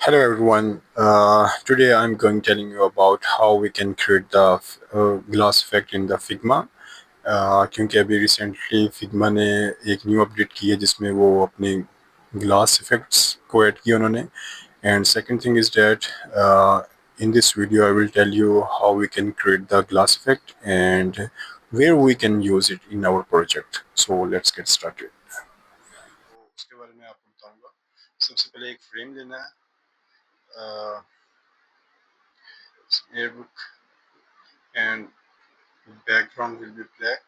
Hello everyone. Today I'm going telling you about how we can create the glass effect in the Figma. क्योंकि अभी recently Figma ने एक new update की है जिसमें वो अपने ग्लास इफेक्ट्स को ऐड किया उन्होंने. And second thing is that in this video I will tell you how we can create the glass effect and where we can use it in our project. So let's get started. तो उसके बारे में आपको बताऊंगा. सबसे पहले एक frame लेना है, yearbook and background will be black.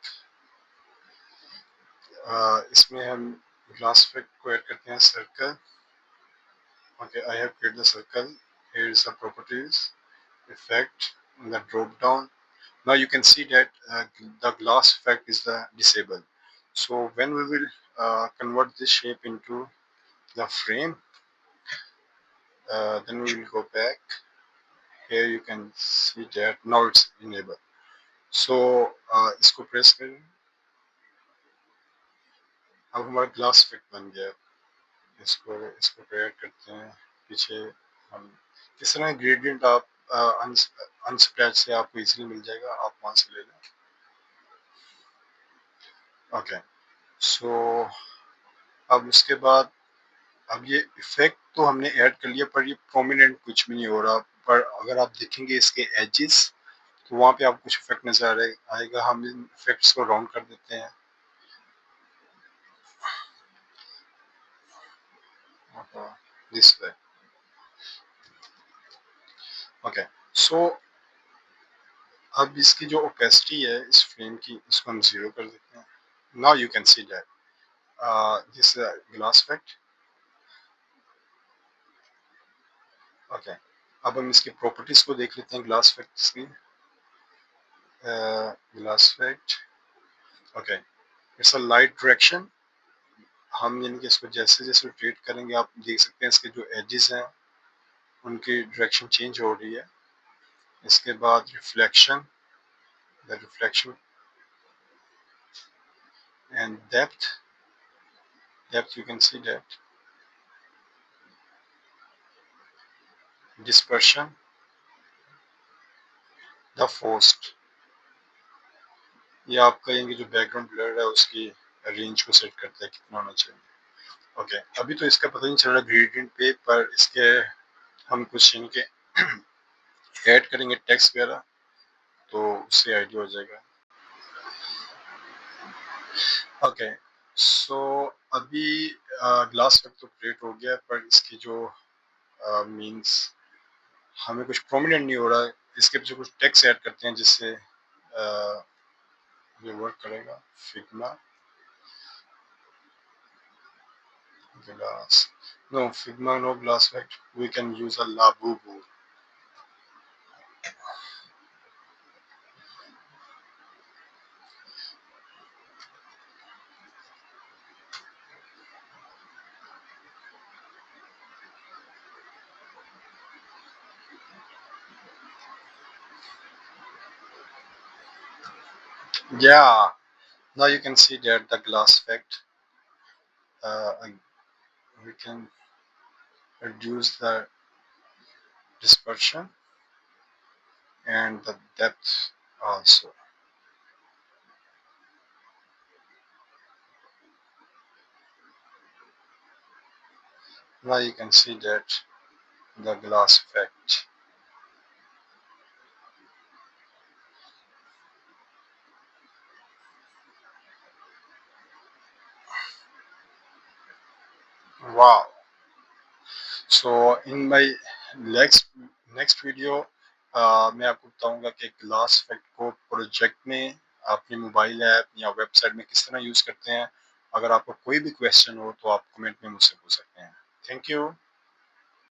इसमें हम ग्लास इफेक्ट को ऐड करते हैं circle. Okay, I have created the circle. Here is the properties, effect, and the drop down. Now you can see that the glass effect is the disabled. So when we will convert this shape into the frame, then we will go back. Here you can see that now it's enabled. So इसको press करें. अब हमारा glass effect बन गया. इसको इसको add करते हैं पीछे. हम इस तरह ग्रेडियंट आप अनस्प्लैश से आपको इजीली मिल जाएगा, आप वहां से ले लें. ओके, सो अब उसके बाद अब ये इफेक्ट तो हमने ऐड कर लिया पर ये प्रोमिनेंट कुछ भी नहीं हो रहा. पर अगर आप देखेंगे इसके एजेस तो वहां पे आपको कुछ इफेक्ट नजर आएगा. हम इन इफेक्ट्स को राउंड कर देते हैं. This way. ओके, सो अब इसकी जो ओपेसिटी है इस फ्रेम की, इसको हम 0 कर देते हैं. Now you can see that this glass effect. Okay, अब हम इसकी प्रॉपर्टीज को देख लेते हैं ग्लास इफेक्ट्स की. Glass effect. Okay, it's a light direction. हम यानी कि इसको जैसे जैसे रोटेट करेंगे आप देख सकते हैं इसके जो एजेस हैं उनकी डायरेक्शन चेंज हो रही है. इसके बाद reflection, the reflection and depth you can see that. Dispersion, the forced. ये आप कहेंगे जो बैकग्राउंड ब्लर है उसकी रेंज को सेट करता है कितना होना चाहिए. ओके, अभी तो इसका पता नहीं चल रहा ग्रेडियंट पे, पर इसके हम कुछ इनके ऐड करेंगे टेक्स्ट वगैरह तो उससे आइडिया हो जाएगा. ओके, सो अभी ग्लास वर्क तो क्रिएट हो गया पर इसकी जो मींस हमें कुछ प्रोमिनेंट नहीं हो रहा. इसके पीछे कुछ टेक्स्ट ऐड करते हैं जिससे ये वर्क करेगा. Figma glass. No, Figma, no glass effect. We can use a labubu. Yeah, now you can see that the glass effect. We can reduce the dispersion and the depth also. Now you can see that the glass effect. Wow. So in my next video मैं आपको बताऊंगा कि glass effect को project में अपने mobile app या website में किस तरह यूज करते हैं. अगर आपको कोई भी क्वेश्चन हो तो आप कमेंट में मुझसे पूछ सकते हैं. Thank you.